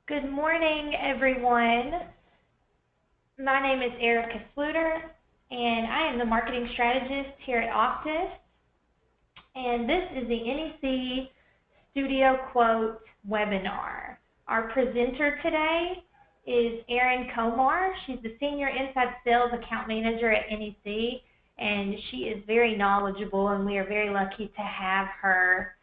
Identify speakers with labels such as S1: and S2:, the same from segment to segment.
S1: Good morning, everyone. My name is Erica Sluter, and I am the marketing strategist here at Optus. And this is the NEC Studio Quote webinar. Our presenter today is Erin Komar. She's the Senior Inside Sales Account Manager at NEC, and she is very knowledgeable, and we are very lucky to have her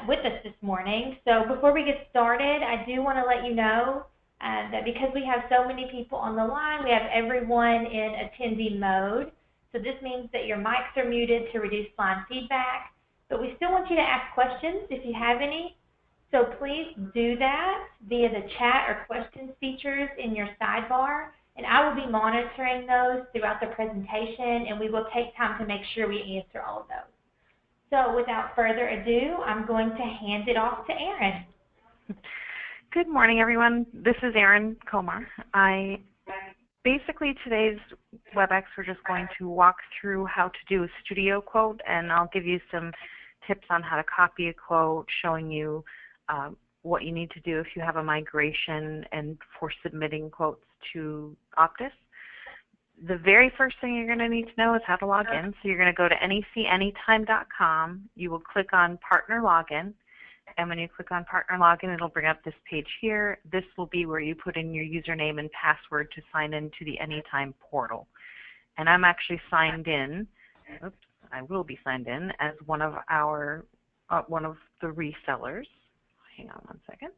S1: with us this morning. So before we get started, I do want to let you know that because we have so many people on the line, we have everyone in attendee mode. So this means that your mics are muted to reduce line feedback, but we still want you to ask questions if you have any. So please do that via the chat or questions features in your sidebar, and I will be monitoring those throughout the presentation, and we will take time to make sure we answer all of those. So without further ado, I'm going to hand it off to Erin.
S2: Good morning, everyone. This is Erin Komar. Basically, today's WebEx, we're just going to walk through how to do a studio quote, and I'll give you some tips on how to copy a quote, showing you what you need to do if you have a migration and for submitting quotes to Optus. The very first thing you're going to need to know is how to log in. So you're going to go to necanytime.com. You will click on Partner Login. And when you click on Partner Login, it'll bring up this page here. This will be where you put in your username and password to sign into the Anytime portal. And I'm actually signed in. Oops, I will be signed in as one of the resellers. Hang on one second.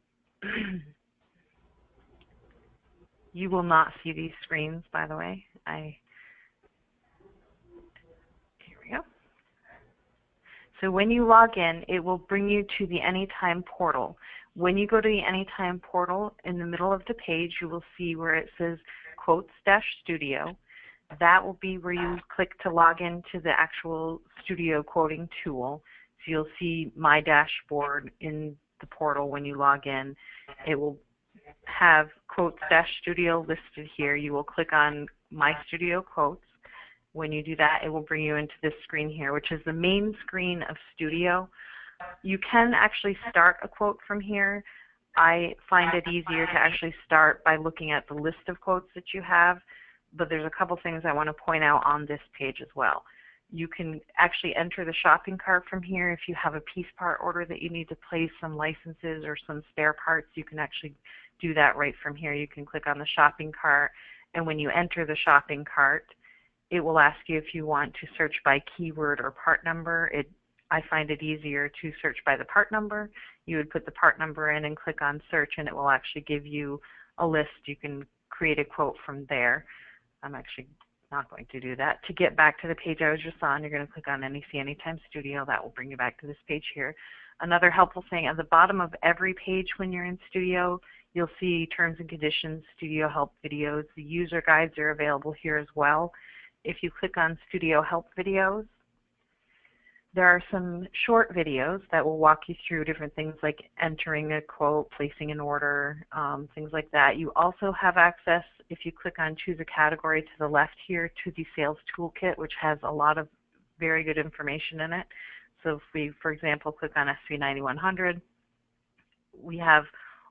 S2: You will not see these screens, by the way. Here we go. So when you log in, it will bring you to the Anytime portal. When you go to the Anytime portal, in the middle of the page, you will see where it says Quotes-Studio. That will be where you click to log into the actual studio quoting tool. So you'll see my dashboard in the portal when you log in. It will have Quotes-Studio listed here. You will click on My Studio Quotes. When you do that, it will bring you into this screen here, which is the main screen of Studio. You can actually start a quote from here. I find it easier to actually start by looking at the list of quotes that you have, but there's a couple things I want to point out on this page as well. You can actually enter the shopping cart from here. If you have a piece part order that you need to place some licenses or some spare parts, you can actually do that right from here. You can click on the shopping cart, and when you enter the shopping cart, it will ask you if you want to search by keyword or part number. I find it easier to search by the part number. You would put the part number in and click on search, and it will actually give you a list. You can create a quote from there. I'm actually not going to do that. To get back to the page I was just on, you're going to click on NEC Anytime Studio. That will bring you back to this page here. Another helpful thing, at the bottom of every page when you're in Studio, you'll see terms and conditions, Studio Help videos. The user guides are available here as well. If you click on Studio Help videos, there are some short videos that will walk you through different things like entering a quote, placing an order, things like that. You also have access, if you click on Choose a Category to the left here, to the Sales Toolkit, which has a lot of very good information in it. So if we, for example, click on SV9100, we have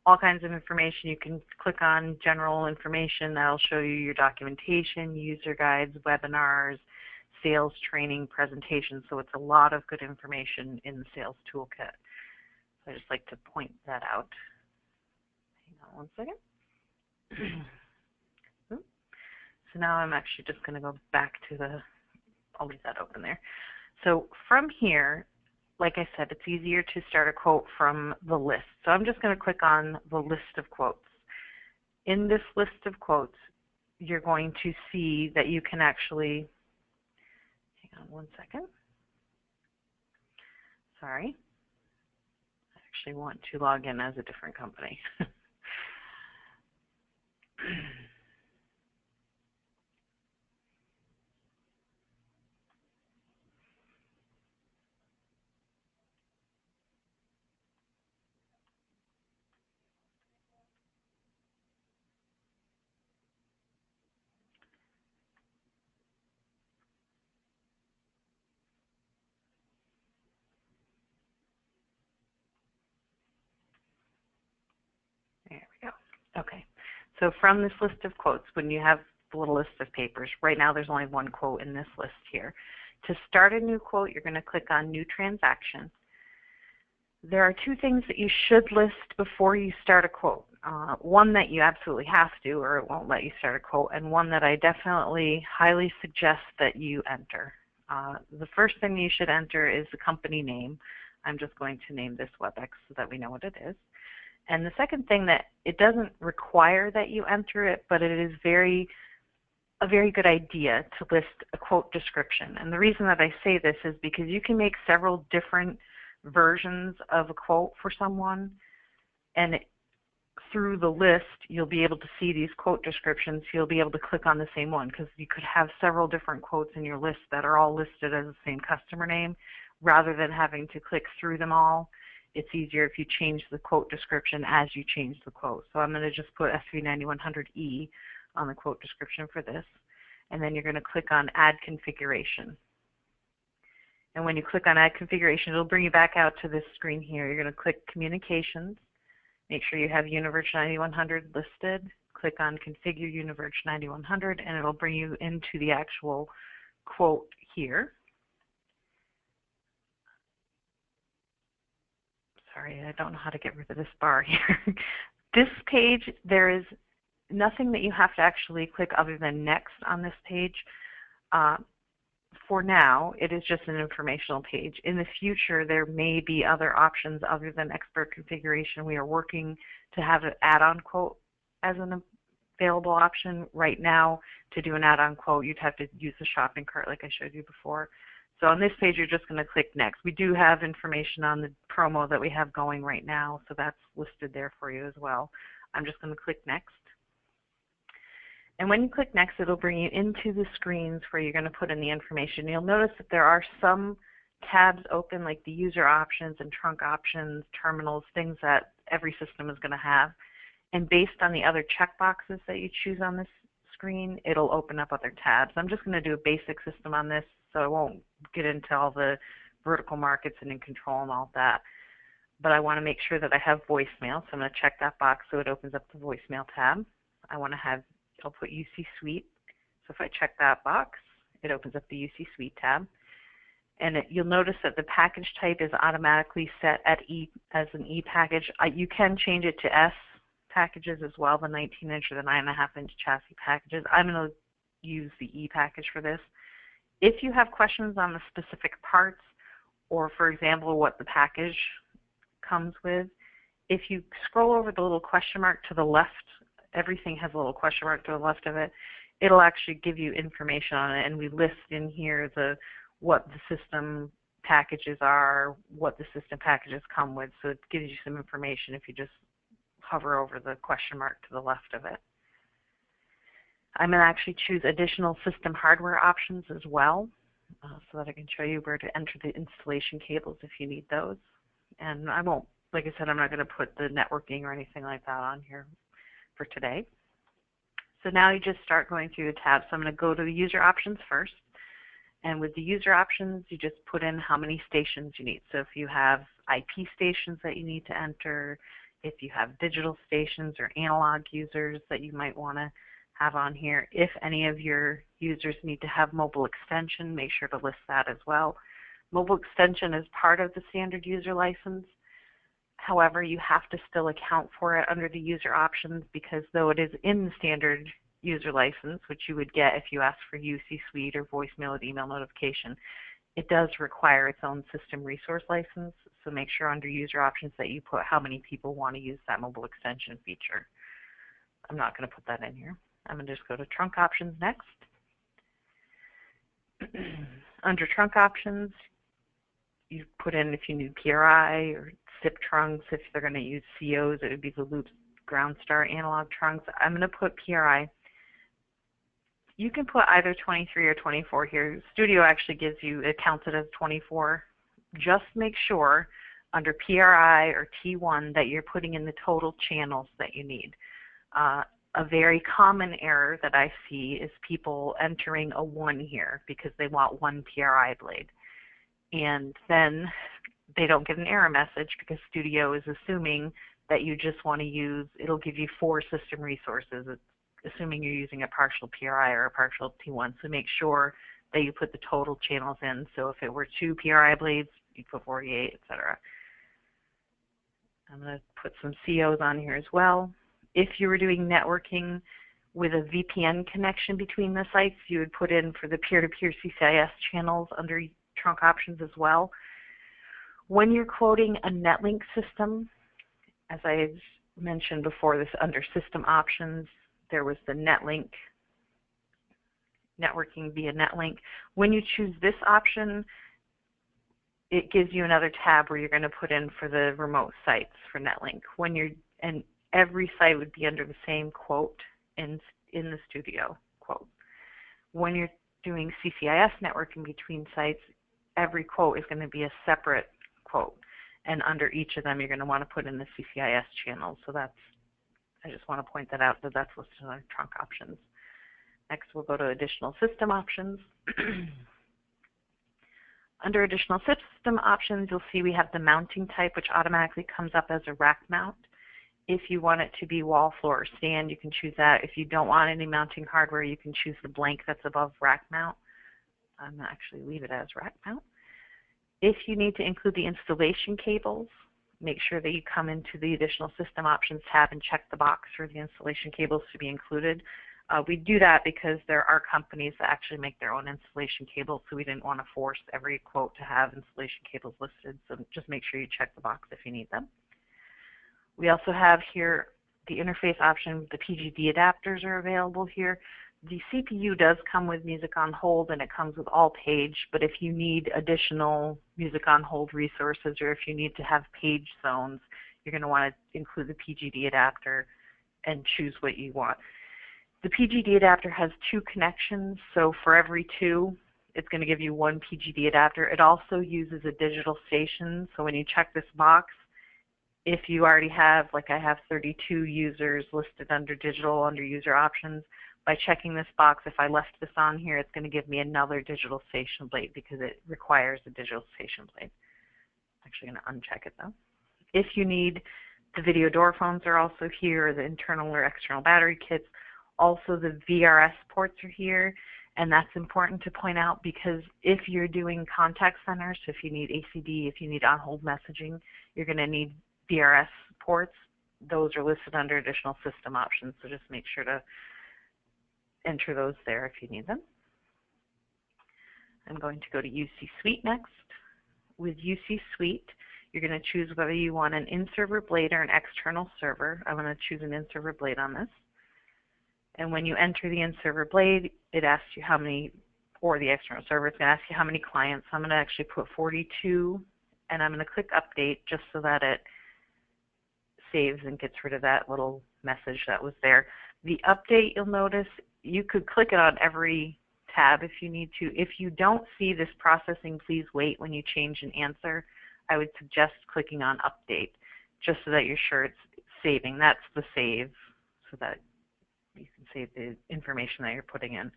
S2: all kinds of information. You can click on general information. That'll show you your documentation, user guides, webinars, sales training, presentations. So it's a lot of good information in the Sales Toolkit. So I just like to point that out. Hang on one second. So now I'm actually just going to go back to I'll leave that open there. So from here, like I said, it's easier to start a quote from the list. So I'm just going to click on the list of quotes. In this list of quotes, you're going to see that you can actually, hang on one second. Sorry. I actually want to log in as a different company. There we go. Okay, so from this list of quotes, when you have the little list of papers, right now there's only one quote in this list here. To start a new quote, you're going to click on New Transaction. There are two things that you should list before you start a quote. One that you absolutely have to, or it won't let you start a quote, and one that I definitely highly suggest that you enter. The first thing you should enter is the company name. I'm just going to name this WebEx so that we know what it is. And the second thing, that it doesn't require that you enter it, but it is a very good idea to list a quote description. And the reason that I say this is because you can make several different versions of a quote for someone, and through the list you'll be able to see these quote descriptions. You'll be able to click on the same one, because you could have several different quotes in your list that are all listed as the same customer name. Rather than having to click through them all, it's easier if you change the quote description as you change the quote. So I'm going to just put SV9100E on the quote description for this, and then you're going to click on Add Configuration. And when you click on Add Configuration, it'll bring you back out to this screen here. You're going to click Communications. Make sure you have UniVerge 9100 listed. Click on Configure UniVerge 9100, and it'll bring you into the actual quote here. Sorry, I don't know how to get rid of this bar here. This page, there is nothing that you have to actually click other than Next on this page. For now, it is just an informational page. In the future, there may be other options other than expert configuration. We are working to have an add-on quote as an available option. Right now, to do an add-on quote, you'd have to use the shopping cart like I showed you before. So on this page, you're just going to click Next. We do have information on the promo that we have going right now, so that's listed there for you as well. I'm just going to click Next. And when you click Next, it'll bring you into the screens where you're going to put in the information. You'll notice that there are some tabs open, like the user options and trunk options, terminals, things that every system is going to have. And based on the other checkboxes that you choose on this screen, it'll open up other tabs. I'm just going to do a basic system on this, so I won't get into all the vertical markets and in control and all that. But I want to make sure that I have voicemail, so I'm going to check that box so it opens up the voicemail tab. I want to have, I'll put UC Suite. So if I check that box, it opens up the UC Suite tab. And you'll notice that the package type is automatically set at E as an E package. You can change it to S packages as well, the 19-inch or the 9.5-inch chassis packages. I'm going to use the E package for this. If you have questions on the specific parts, or for example, what the package comes with, if you scroll over the little question mark to the left, everything has a little question mark to the left of it, it'll actually give you information on it, and we list in here what the system packages are, what the system packages come with, so it gives you some information if you just hover over the question mark to the left of it. I'm going to actually choose additional system hardware options as well, so that I can show you where to enter the installation cables if you need those. And I won't, like I said, I'm not going to put the networking or anything like that on here for today. So now you just start going through the tabs. So I'm going to go to the user options first. And with the user options, you just put in how many stations you need. So if you have IP stations that you need to enter, if you have digital stations or analog users that you might want to have on here. If any of your users need to have mobile extension, make sure to list that as well. Mobile extension is part of the standard user license. However, you have to still account for it under the user options, because though it is in the standard user license, which you would get if you ask for UC Suite or voicemail and email notification, it does require its own system resource license. So make sure under user options that you put how many people want to use that mobile extension feature. I'm not going to put that in here. I'm going to just go to trunk options next. Under trunk options, you put in if you need PRI or SIP trunks. If they're going to use COs, it would be the loop ground star analog trunks. I'm going to put PRI. You can put either 23 or 24 here. Studio actually gives you, it counts it as 24. Just make sure under PRI or T1 that you're putting in the total channels that you need. A very common error that I see is people entering a 1 here because they want 1 PRI blade. And then they don't get an error message because Studio is assuming that you just want to use, it'll give you 4 system resources, assuming you're using a partial PRI or a partial T1. So make sure that you put the total channels in. So if it were 2 PRI blades, you put 48, etc. I'm going to put some COs on here as well. If you were doing networking with a VPN connection between the sites, you would put in for the peer-to-peer CCIS channels under trunk options as well. When you're quoting a netlink system, as I mentioned before, this under system options, there was the netlink, networking via netlink. When you choose this option, it gives you another tab where you're going to put in for the remote sites for netlink. And every site would be under the same quote in the studio quote. When you're doing CCIS networking between sites, every quote is going to be a separate quote. And under each of them, you're going to want to put in the CCIS channel. So I just want to point that out, that that's listed on trunk options. Next, we'll go to additional system options. Under additional system options, you'll see we have the mounting type, which automatically comes up as a rack mount. If you want it to be wall, floor, or stand, you can choose that. If you don't want any mounting hardware, you can choose the blank that's above rack mount. I'm going to actually leave it as rack mount. If you need to include the installation cables, make sure that you come into the additional system options tab and check the box for the installation cables to be included. We do that because there are companies that actually make their own installation cables, so we didn't want to force every quote to have installation cables listed, so just make sure you check the box if you need them. We also have here the interface option. The PGD adapters are available here. The CPU does come with music on hold, and it comes with all page, but if you need additional music on hold resources, or if you need to have page zones, you're going to want to include the PGD adapter and choose what you want. The PGD adapter has 2 connections, so for every 2, it's going to give you 1 PGD adapter. It also uses a digital station, so when you check this box, if you already have, like I have 32 users listed under digital, under user options, by checking this box, if I left this on here, it's going to give me another digital station blade because it requires a digital station blade. I'm actually going to uncheck it though. If you need, the video door phones are also here, the internal or external battery kits. Also, the VRS ports are here, and that's important to point out because if you're doing contact centers, so if you need ACD, if you need on-hold messaging, you're going to need VRS ports. Those are listed under additional system options, so just make sure to enter those there if you need them. I'm going to go to UC Suite next. With UC Suite, you're going to choose whether you want an in-server blade or an external server. I'm going to choose an in-server blade on this. And when you enter the in-server blade, it asks you how many, or the external server, it's going to ask you how many clients. I'm going to actually put 42, and I'm going to click Update just so that it saves and gets rid of that little message that was there. The update, you'll notice, you could click it on every tab if you need to. If you don't see this processing, please wait when you change an answer. I would suggest clicking on Update just so that you're sure it's saving. That's the save, so that you can save the information that you're putting in.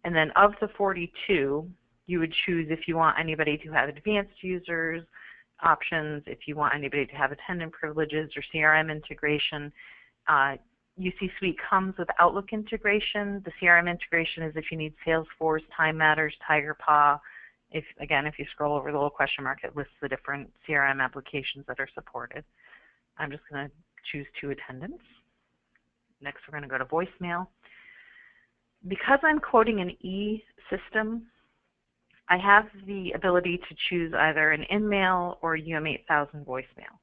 S2: And then of the 42, you would choose if you want anybody to have advanced users options, if you want anybody to have attendant privileges or CRM integration. UC Suite comes with Outlook integration. The CRM integration is if you need Salesforce, Time Matters, TigerPaw. If you scroll over the little question mark, it lists the different CRM applications that are supported. I'm just going to choose 2 attendants. Next, we're going to go to voicemail. Because I'm quoting an E-system, I have the ability to choose either an InMail or UM8000 voicemail.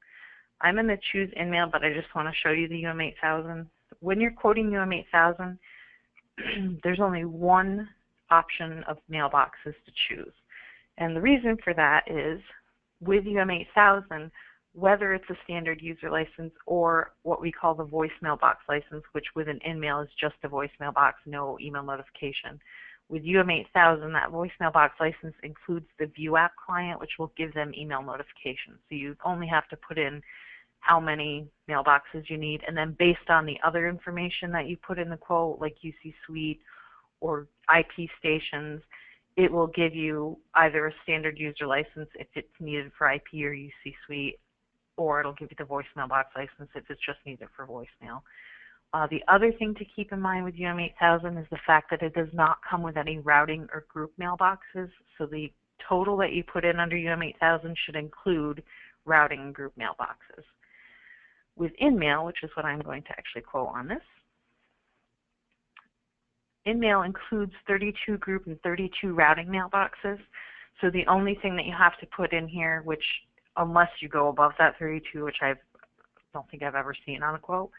S2: I'm going to choose InMail, but I just want to show you the UM8000. When you're quoting UM8000, there's only one option of mailboxes to choose. And the reason for that is with UM8000, whether it's a standard user license or what we call the voicemail box license, which with an InMail is just a voicemail box, no email notification. With UM8000, that voicemail box license includes the View app client, which will give them email notifications. So you only have to put in how many mailboxes you need, and then based on the other information that you put in the quote, like UC Suite or IP stations, it will give you either a standard user license if it's needed for IP or UC Suite, or it'll give you the voicemail box license if it's just needed for voicemail. The other thing to keep in mind with UM8000 is the fact that it does not come with any routing or group mailboxes, so the total that you put in under UM8000 should include routing and group mailboxes. With InMail, which is what I'm going to actually quote on this, InMail includes 32 group and 32 routing mailboxes, so the only thing that you have to put in here, which unless you go above that 32, which I don't think I've ever seen on a quote,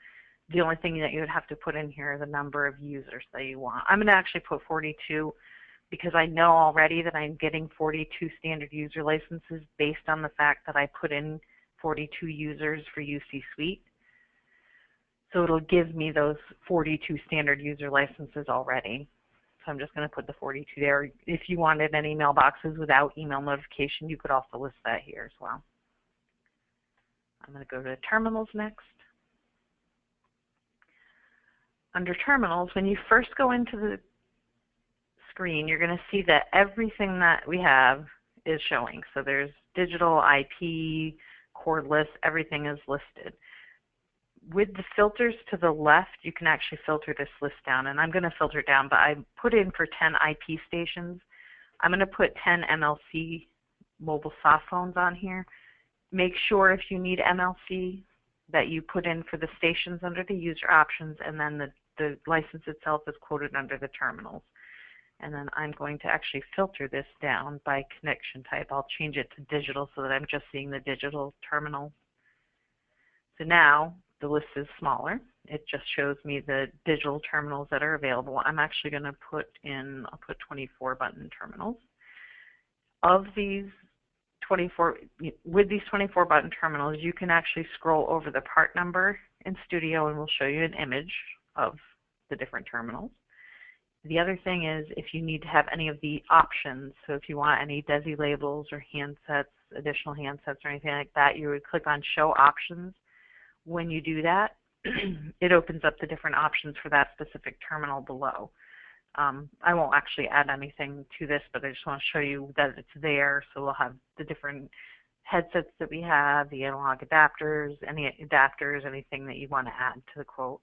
S2: the only thing that you would have to put in here is the number of users that you want. I'm going to actually put 42 because I know already that I'm getting 42 standard user licenses based on the fact that I put in 42 users for UC Suite. So it'll give me those 42 standard user licenses already. So I'm just going to put the 42 there. If you wanted any mailboxes without email notification, you could also list that here as well. I'm going to go to terminals next. Under terminals, when you first go into the screen, you're going to see that everything that we have is showing. So there's digital, IP, cordless, everything is listed. With the filters to the left, you can actually filter this list down, and I'm going to filter it down, but I put in for 10 IP stations. I'm going to put 10 MLC mobile soft phones on here. Make sure if you need MLC that you put in for the stations under the user options, and then the license itself is quoted under the terminals. And then I'm going to actually filter this down by connection type. I'll change it to digital so that I'm just seeing the digital terminals. So now the list is smaller. It just shows me the digital terminals that are available. I'm actually going to put in, I'll put 24 button terminals. Of these 24, with these 24 button terminals, you can actually scroll over the part number in Studio and we'll show you an image of the different terminals. The other thing is if you need to have any of the options, so if you want any DESI labels or handsets, additional handsets or anything like that, you would click on Show Options. When you do that, it opens up the different options for that specific terminal below. I won't actually add anything to this, but I just want to show you that it's there. So we'll have the different headsets that we have, the analog adapters, any adapters, anything that you want to add to the quote.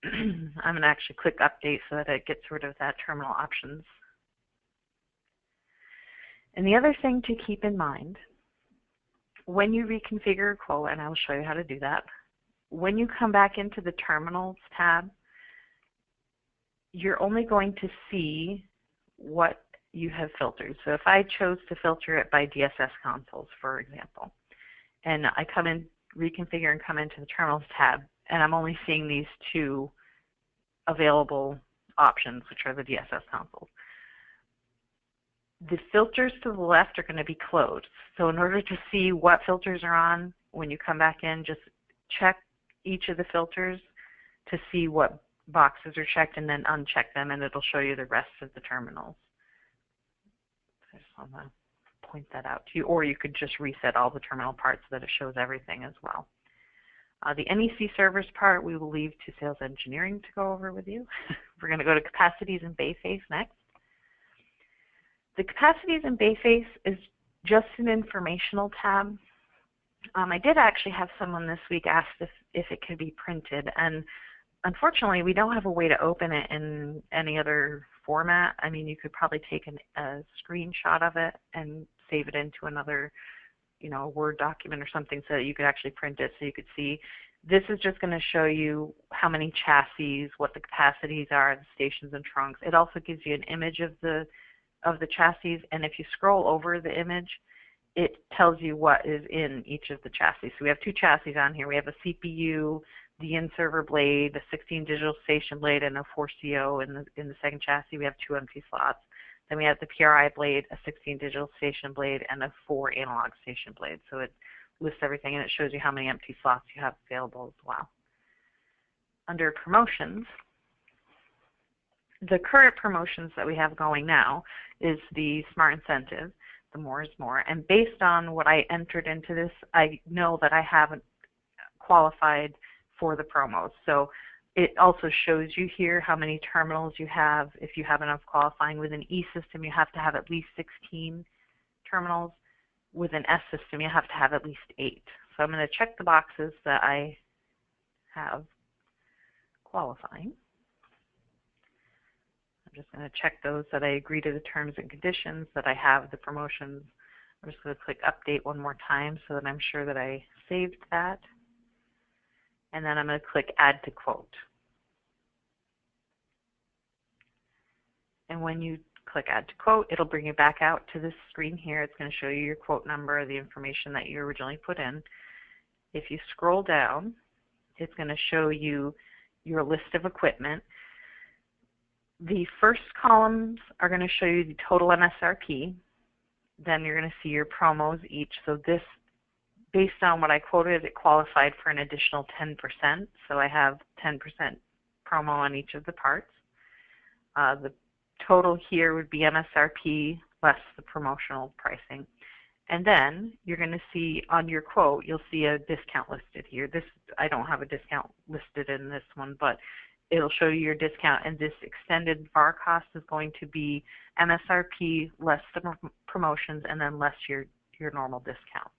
S2: I'm going to actually click Update so that it gets rid of that terminal options. And the other thing to keep in mind, when you reconfigure a quote, and I will show you how to do that, when you come back into the Terminals tab, you're only going to see what you have filtered. So if I chose to filter it by DSS consoles, for example, and I come in, reconfigure and come into the Terminals tab, and I'm only seeing these two available options, which are the DSS consoles. The filters to the left are going to be closed. So in order to see what filters are on, when you come back in, just check each of the filters to see what boxes are checked and then uncheck them, and it'll show you the rest of the terminals. I just want to point that out to you, or you could just reset all the terminal parts so that it shows everything as well. The NEC servers part we will leave to sales engineering to go over with you. We're going to go to capacities and Bayface next. The capacities and Bayface is just an informational tab. I did actually have someone this week ask if it could be printed, and unfortunately we don't have a way to open it in any other format. I mean, you could probably take a screenshot of it and save it into another, a Word document or something so that you could actually print it so you could see. This is just going to show you how many chassis, what the capacities are, the stations and trunks. It also gives you an image of the chassis, and if you scroll over the image, it tells you what is in each of the chassis. So we have two chassis on here. We have a CPU, the in-server blade, a 16 digital station blade, and a 4CO in the second chassis. We have 2 empty slots. Then we have the PRI blade, a 16 digital station blade, and a 4 analog station blade. So it lists everything, and it shows you how many empty slots you have available as well. Under promotions, the current promotions that we have going now is the Smart Incentive, the more is more. And based on what I entered into this, I know that I haven't qualified for the promos. So it also shows you here how many terminals you have. If you have enough qualifying with an E-system, you have to have at least 16 terminals. with an S system, you have to have at least 8. So I'm going to check the boxes that I have qualifying. I'm just going to check those that I agree to the terms and conditions, that I have the promotions. I'm just going to click update one more time so that I'm sure that I saved that. And then I'm going to click add to quote. And when you click add to quote, it'll bring you back out to this screen here. It's going to show you your quote number, the information that you originally put in. If you scroll down, it's going to show you your list of equipment. The first columns are going to show you the total MSRP. Then you're going to see your promos each. So this, based on what I quoted, it qualified for an additional 10%. So I have 10% promo on each of the parts. The total here would be MSRP less the promotional pricing. And then you're going to see on your quote, you'll see a discount listed here. This, I don't have a discount listed in this one, but it'll show you your discount, and this extended VAR cost is going to be MSRP less the promotions and then less your normal discount.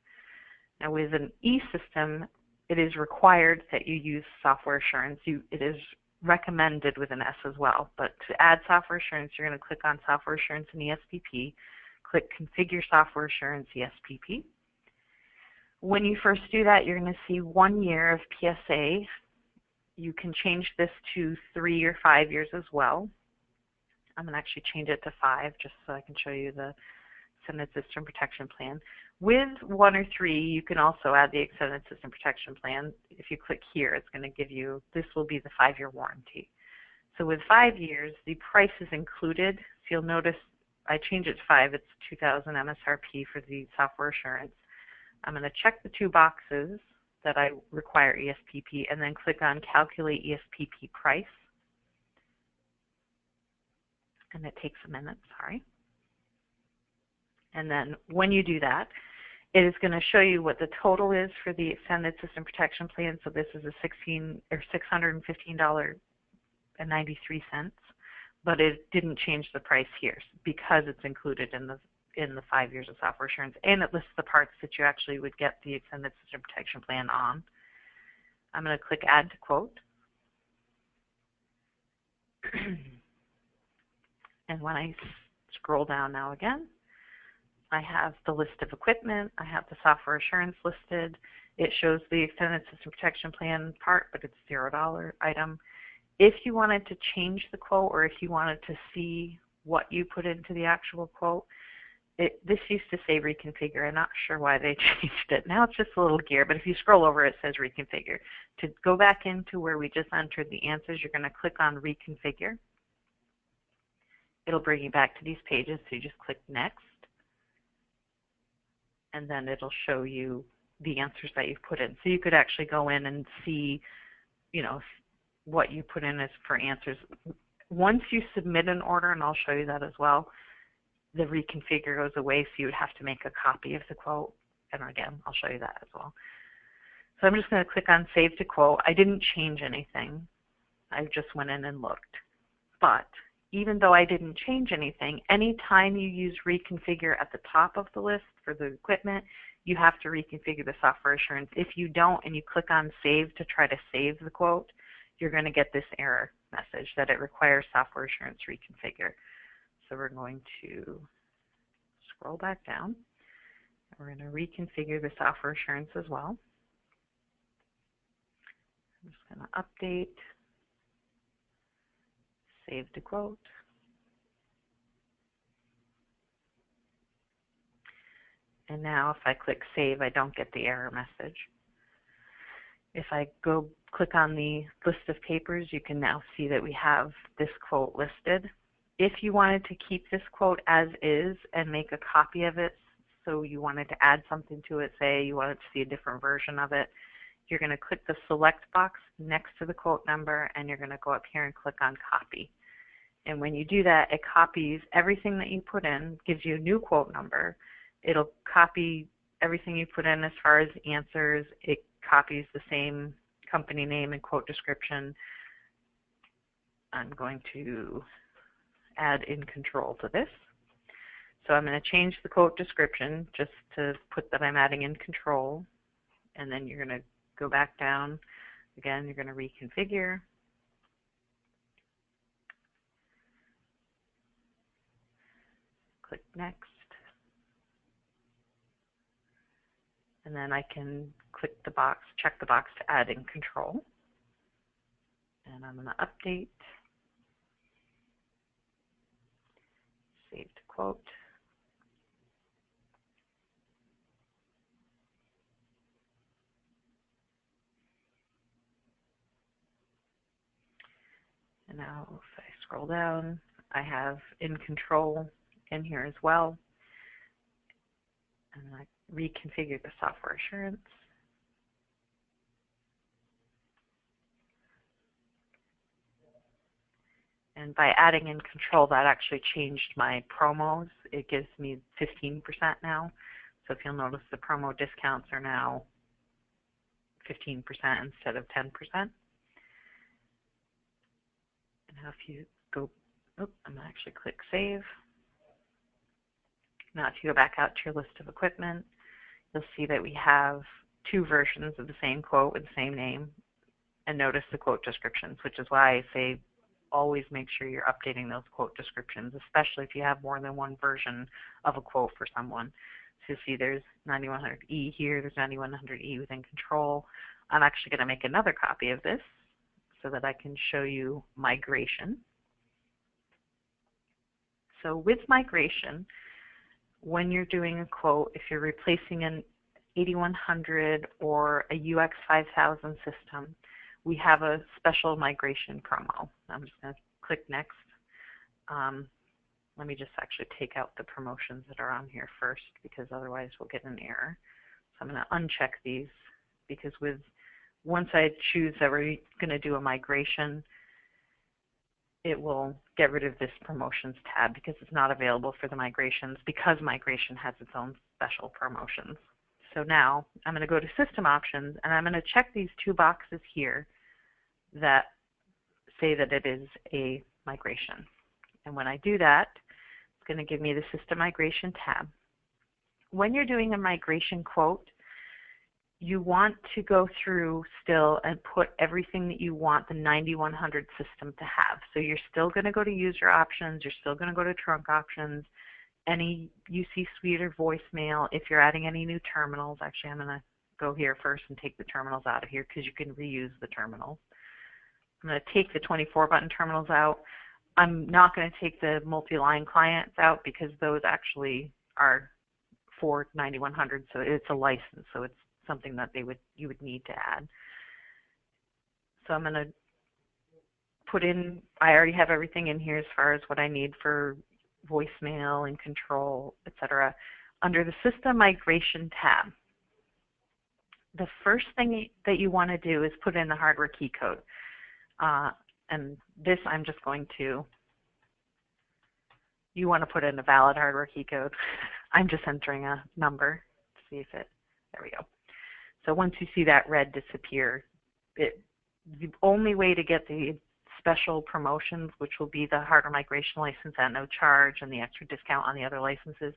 S2: Now with an E system, it is required that you use software assurance. It is recommended with an S as well, but to add software assurance, you're going to click on software assurance in ESPP, click configure software assurance ESPP. When you first do that, you're going to see 1 year of PSA. You can change this to 3 or 5 years as well. I'm going to actually change it to 5 just so I can show you the extended system protection plan. With 1 or 3, you can also add the extended system protection plan. If you click here, it's going to give you, this will be the 5-year warranty. So with 5 years, the price is included. So you'll notice I change it to 5. It's $2,000 MSRP for the software assurance. I'm going to check the 2 boxes that I require ESPP and then click on calculate ESPP price. And it takes a minute, sorry. And then when you do that, it is going to show you what the total is for the extended system protection plan. So this is a $615.93, but it didn't change the price here because it's included in the 5 years of software assurance, and it lists the parts that you actually would get the extended system protection plan on. I'm going to click add to quote. And when I scroll down now again, I have the list of equipment, I have the software assurance listed, it shows the extended system protection plan part, but it's $0 item. If you wanted to change the quote or if you wanted to see what you put into the actual quote, this used to say reconfigure. I'm not sure why they changed it. Now it's just a little gear, but if you scroll over it says reconfigure. To go back into where we just entered the answers, you're going to click on reconfigure. It'll bring you back to these pages, so you just click next. And then it'll show you the answers that you've put in. So you could actually go in and see, what you put in as for answers. Once you submit an order, and I'll show you that as well, the reconfigure goes away, so you would have to make a copy of the quote. And again, I'll show you that as well. So I'm just going to click on Save to Quote. I didn't change anything. I just went in and looked. But even though I didn't change anything, anytime you use reconfigure at the top of the list for the equipment, you have to reconfigure the software assurance. If you don't and you click on Save to try to save the quote, you're going to get this error message that it requires software assurance reconfigure. So we're going to scroll back down. We're going to reconfigure the software assurance as well. I'm just going to update, save to quote. And now if I click save, I don't get the error message. If I go click on the list of papers, you can now see that we have this quote listed. If you wanted to keep this quote as is and make a copy of it, so you wanted to add something to it, say you wanted to see a different version of it, you're going to click the select box next to the quote number, and you're going to go up here and click on copy. And when you do that, it copies everything that you put in, gives you a new quote number. It'll copy everything you put in as far as answers. It copies the same company name and quote description. I'm going to add in control to this. So I'm going to change the quote description just to put that I'm adding in control, and then you're going to go back down. Again, you're going to reconfigure. Click Next. And then I can click the box, check the box to add in control. And I'm going to update. Save to quote. And now if I scroll down, I have in control in here as well. And I reconfigure the software assurance. And by adding in control, that actually changed my promos. It gives me 15% now. So if you'll notice, the promo discounts are now 15% instead of 10%. And now if you go, I'm going to actually click Save. Now if you go back out to your list of equipment, you'll see that we have two versions of the same quote with the same name. And notice the quote descriptions, which is why I say always make sure you're updating those quote descriptions, especially if you have more than one version of a quote for someone. So you see there's 9100E here, there's 9100E within control. I'm actually going to make another copy of this so that I can show you migration. So with migration, when you're doing a quote, if you're replacing an 8100 or a UX 5000 system, we have a special migration promo. I'm just going to click Next. Let me just actually take out the promotions that are on here first, because otherwise we'll get an error. So I'm going to uncheck these, because once I choose that we're going to do a migration, it will get rid of this promotions tab because it's not available for the migrations, because migration has its own special promotions. So now I'm going to go to System Options, and I'm going to check these two boxes here that say that it is a migration. And when I do that, it's going to give me the System Migration tab. When you're doing a migration quote, you want to go through still and put everything that you want the 9100 system to have. So you're still going to go to User Options, you're still going to go to Trunk Options, any UC Suite or voicemail. If you're adding any new terminals, actually I'm going to go here first and take the terminals out of here because you can reuse the terminals. I'm going to take the 24-button terminals out. I'm not going to take the multi-line clients out because those actually are for 9100, so it's a license, so it's something that you would need to add. So I'm going to put in, I already have everything in here as far as what I need for voicemail and control, etc. Under the System Migration tab, the first thing that you want to do is put in the hardware key code. And this I'm just going to, you want to put in a valid hardware key code. I'm just entering a number to see if it, there we go. So once you see that red disappear, the only way to get the special promotions, which will be the hardware migration license at no charge and the extra discount on the other licenses,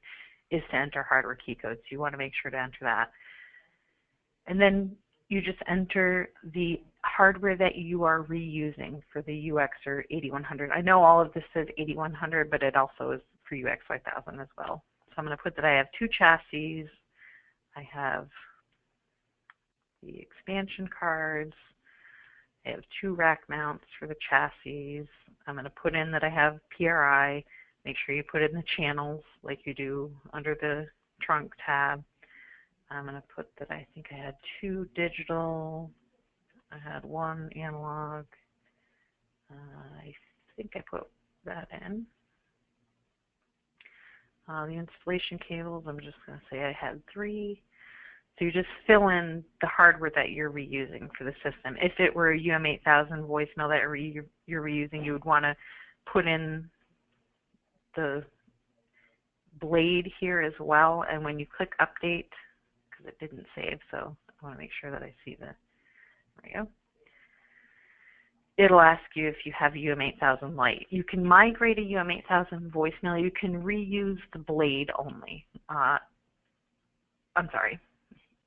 S2: is to enter hardware key codes. So you want to make sure to enter that. And then you just enter the hardware that you are reusing for the UX or 8100. I know all of this says 8100, but it also is for UX 5000 as well. So I'm going to put that I have two chassis. I have the expansion cards. I have two rack mounts for the chassis. I'm going to put in that I have PRI. Make sure you put in the channels like you do under the trunk tab. I'm going to put that I think I had two digital. I had one analog. I think I put that in. The installation cables, I'm just going to say I had 3. So you just fill in the hardware that you're reusing for the system. If it were a UM8000 voicemail that you're reusing, you would want to put in the blade here as well. And when you click Update, because it didn't save, so I want to make sure that I see the, there we go. it'll ask you if you have UM8000 Lite. You can migrate a UM8000 voicemail. You can reuse the blade only. I'm sorry.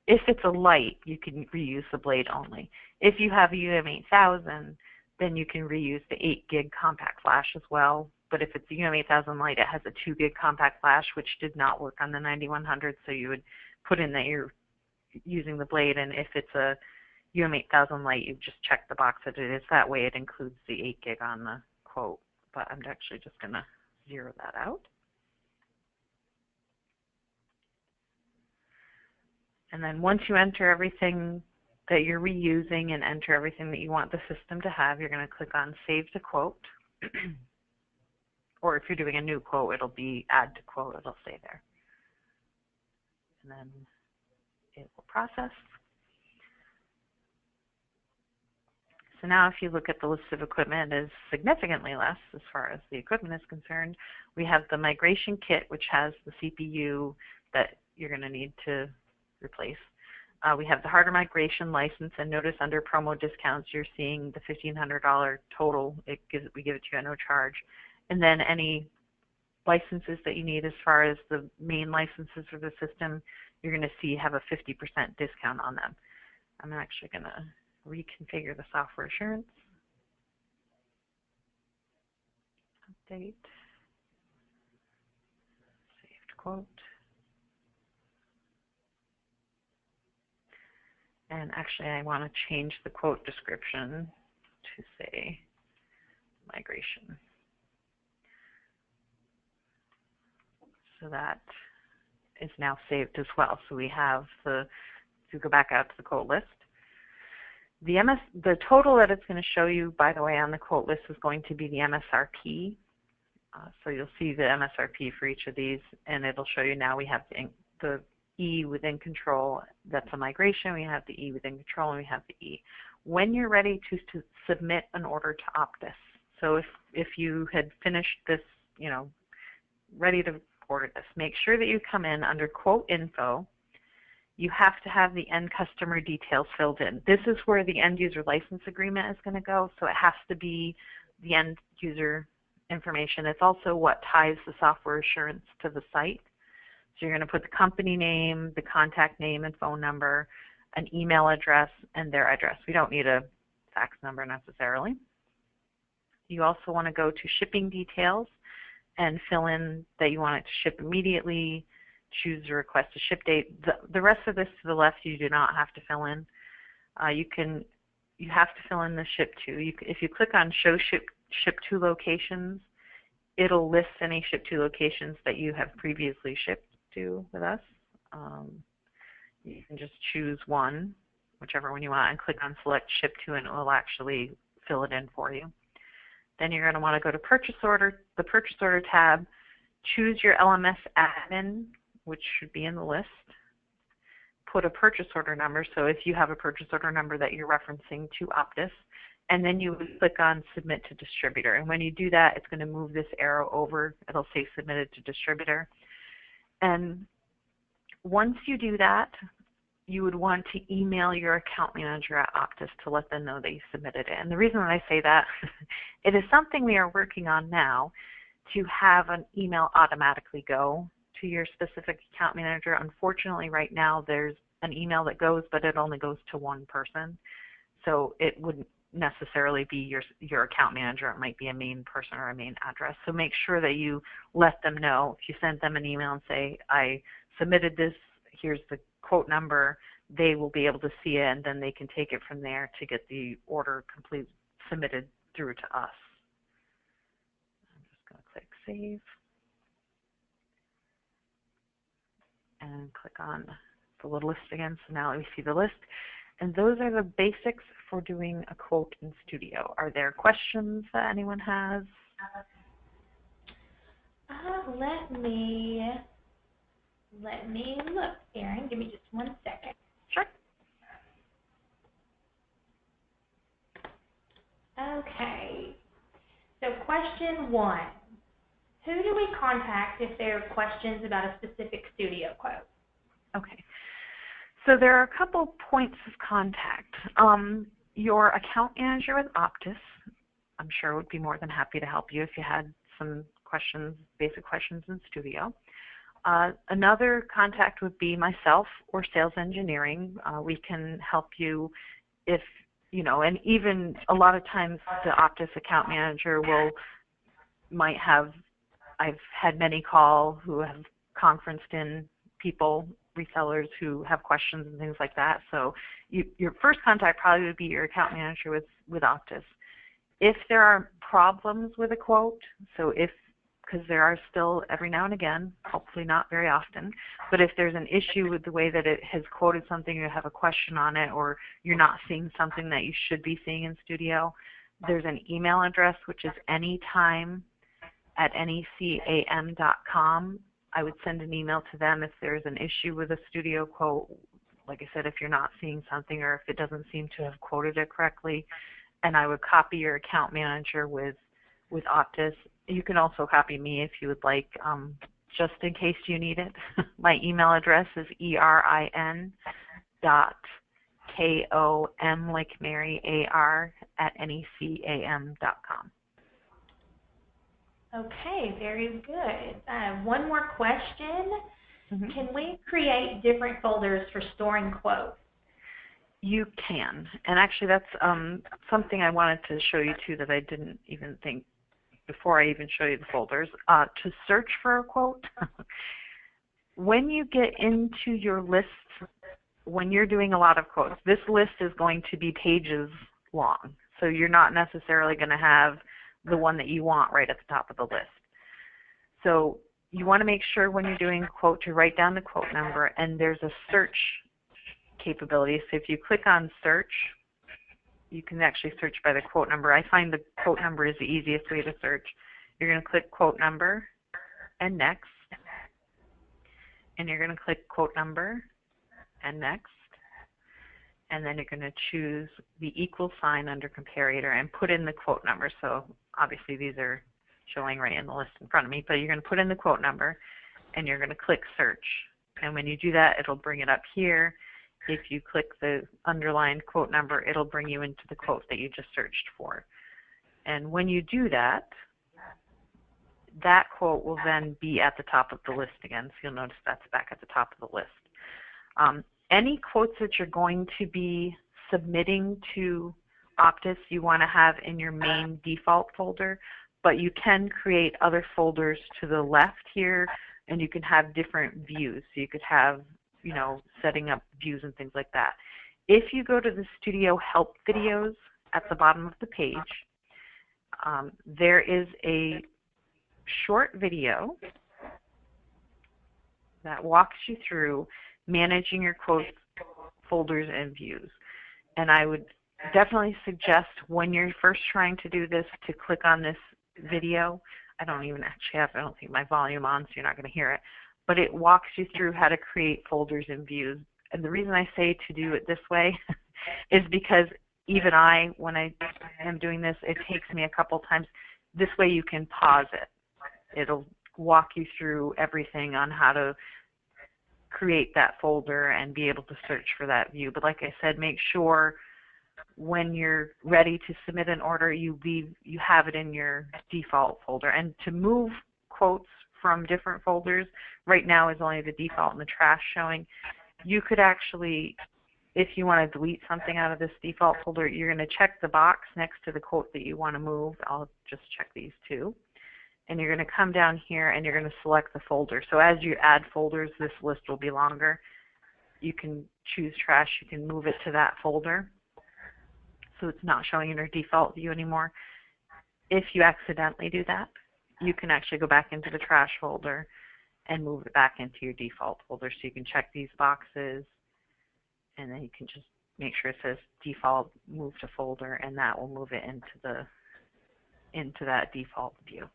S2: If it's a Lite, you can reuse the blade only. If you have a UM8000, then you can reuse the 8 gig compact flash as well. But if it's a UM8000 Lite, it has a 2 gig compact flash, which did not work on the 9100, so you would put in that you're using the blade, and if it's a UM8000 Lite, you just check the box that it is. That way it includes the 8 gig on the quote. But I'm actually just going to zero that out. And then once you enter everything that you're reusing and enter everything that you want the system to have, you're going to click on Save to Quote. Or if you're doing a new quote, it'll be Add to Quote. It'll stay there. And then it will process. So now if you look at the list of equipment, it is significantly less as far as the equipment is concerned. We have the migration kit, which has the CPU that you're going to need to replace. We have the hardware migration license, and notice under promo discounts you're seeing the $1,500 total. We give it to you at no charge. And then any licenses that you need as far as the main licenses for the system, you're going to see have a 50% discount on them. I'm actually going to reconfigure the software assurance. Update. Saved quote. And actually I want to change the quote description to say migration. So that is now saved as well. So we have if you go back out to the quote list, the total that it's going to show you, by the way, on the quote list is going to be the MSRP. So you'll see the MSRP for each of these, and it'll show you now we have the E within control. That's a migration. We have the E within control, and we have the E. When you're ready to submit an order to Optus, so if you had finished this, ready to order this, make sure that you come in under quote info. You have to have the end customer details filled in. This is where the end user license agreement is going to go, so it has to be the end user information. It's also what ties the software assurance to the site. So you're going to put the company name, the contact name and phone number, an email address, and their address. We don't need a fax number necessarily. You also want to go to shipping details and fill in that you want it to ship immediately, choose the request to ship date. The rest of this to the left you do not have to fill in. You have to fill in the ship to. If you click on show ship to locations, it'll list any ship to locations that you have previously shipped to with us. You can just choose one, whichever one you want, and click on select ship to, and it will actually fill it in for you. Then you're going to want to go to purchase order, the purchase order tab, choose your LMS admin, which should be in the list. Put a purchase order number, so if you have a purchase order number that you're referencing to Optus, and then you would click on submit to distributor. And when you do that, it's going to move this arrow over. It'll say submitted to distributor. And once you do that, you would want to email your account manager at Optus to let them know that you submitted it. And the reason that I say that, it is something we are working on now to have an email automatically go to your specific account manager. Unfortunately, right now there's an email that goes, but it only goes to one person. So it wouldn't necessarily be your account manager. It might be a main person or a main address. So make sure that you let them know. If you send them an email and say, I submitted this, here's the quote number, they will be able to see it, and then they can take it from there to get the order submitted through to us. I'm just going to click save and click on the little list again. So now we see the list. And those are the basics for doing a quote in Studio. Are there questions that anyone has?
S1: Let me look, Erin. Give me just 1 second.
S2: Sure.
S1: Okay. So question 1. Who do we contact if there are questions about a specific Studio quote?
S2: Okay. So there are a couple points of contact. Your account manager with Optus, I'm sure would be more than happy to help you if you had some questions, basic questions in Studio. Another contact would be myself or sales engineering. We can help you if, and even a lot of times the Optus account manager might have, I've had many call who have conferenced in people, resellers who have questions and things like that. So your first contact probably would be your account manager with Optus. If there are problems with a quote, because there are still every now and again, hopefully not very often, but if there's an issue with the way that it has quoted something, you have a question on it, or you're not seeing something that you should be seeing in Studio, there's an email address which is anytime@necam.com. I would send an email to them if there's an issue with a Studio quote. Like I said, if you're not seeing something or if it doesn't seem to have quoted it correctly, and I would copy your account manager with Optus. You can also copy me if you would like, just in case you need it. My email address is erin.kom like Mary, AR @necam.com.
S1: Okay, very good. One more question.
S2: Mm-hmm.
S1: Can we create different folders for storing quotes?
S2: You can. And actually that's something I wanted to show you too that I didn't even think before I even show you the folders. To search for a quote, when you get into your list, when you're doing a lot of quotes, this list is going to be pages long. So you're not necessarily going to have the one that you want right at the top of the list. So you want to make sure when you're doing a quote to write down the quote number, and there's a search capability. So if you click on search, you can actually search by the quote number. I find the quote number is the easiest way to search. You're going to click quote number and next, and you're going to click quote number and next, and then you're going to choose the equal sign under comparator and put in the quote number. So obviously these are showing right in the list in front of me, but you're going to put in the quote number and you're going to click search. And when you do that, it'll bring it up here. If you click the underlined quote number, it'll bring you into the quote that you just searched for. And when you do that, that quote will then be at the top of the list again. So you'll notice that's back at the top of the list. Any quotes that you're going to be submitting to Optus, you want to have in your main default folder, but you can create other folders to the left here, and you can have different views. So you could have, setting up views and things like that. If you go to the Studio Help videos at the bottom of the page, there is a short video that walks you through managing your quotes, folders, and views. And I would definitely suggest when you're first trying to do this to click on this video. I don't think my volume on, so you're not going to hear it. But it walks you through how to create folders and views. And the reason I say to do it this way is because even when I am doing this, it takes me a couple times. This way you can pause it. It'll walk you through everything on how to create that folder and be able to search for that view. But like I said, make sure when you're ready to submit an order, you have it in your default folder. And to move quotes from different folders, right now is only the default and the trash showing. You could actually, if you want to delete something out of this default folder, you're going to check the box next to the quote that you want to move. I'll just check these two. And you're going to come down here and you're going to select the folder. So as you add folders, this list will be longer. You can choose trash. You can move it to that folder, so it's not showing in your default view anymore. If you accidentally do that, you can actually go back into the trash folder and move it back into your default folder. So you can check these boxes, and then you can just make sure it says default, move to folder, and that will move it into that default view.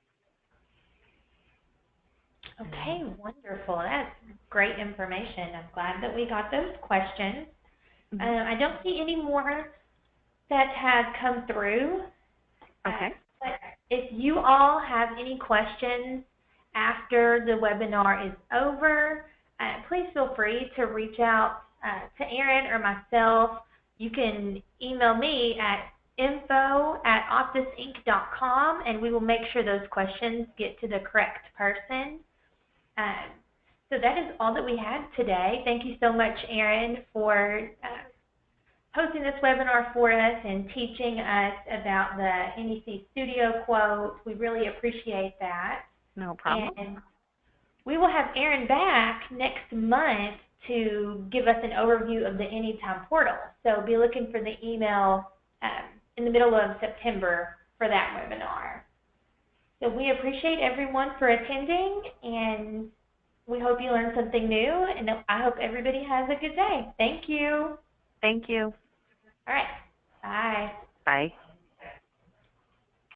S1: Okay, wonderful. That's great information. I'm glad that we got those questions. I don't see any more that have come through.
S2: Okay.
S1: But if you all have any questions after the webinar is over, please feel free to reach out to Erin or myself. You can email me at info@optusinc.com, and we will make sure those questions get to the correct person. So that is all that we had today. Thank you so much, Erin, for hosting this webinar for us and teaching us about the NEC Studio quote. We really appreciate that.
S2: No problem.
S1: And we will have Erin back next month to give us an overview of the Anytime portal. So be looking for the email in the middle of September for that webinar. So we appreciate everyone for attending, and we hope you learned something new, and I hope everybody has a good day. Thank you.
S2: Thank you.
S1: All right. Bye.
S2: Bye.